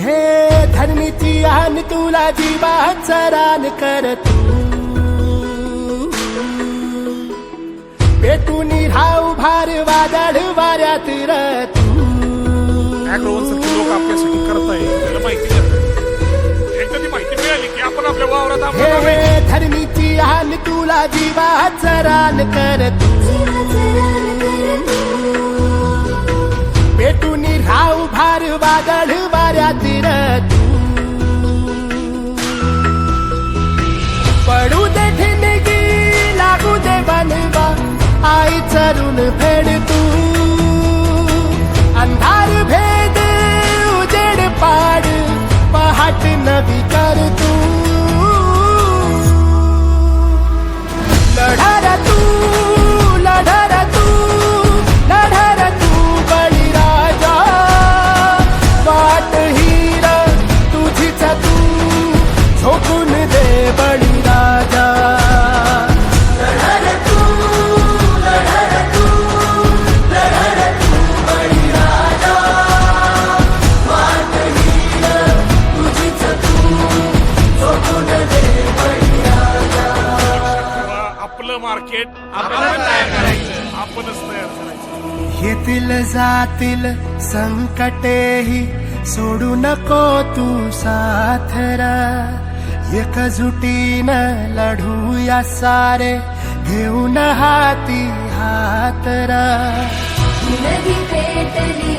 हे धरणीची आन तुला जीवाच रान कर तू पेटून राहू भार वादळ वाऱ्यात र तू लोक आपल्यासाठी करताय त्याला माहिती नाही. एकदा ती माहिती मिळाली की आपण आपल्या वावरात हे धरणीची आन तुला जीवाच रान कर तू पेटून राहू भार वादळ वाऱ्यात र तू पडू दे ठिणगी लागू दे बनवा आई चरून फेड तू अंधार भेद उजेड पाड पहाट नवी कर तू लढार तू लढार तू लढार तू बळीराजा वाट हीर तुझीच तू झोकून दे बळीराजा मार्केट आपण तयार करायचं, आपणच तयार करायचं. येतील जातील संकटेही सोडू नको तू साथरा एकजुटीनं लढूया सारे घेऊन हाती हातरा नदी पेटली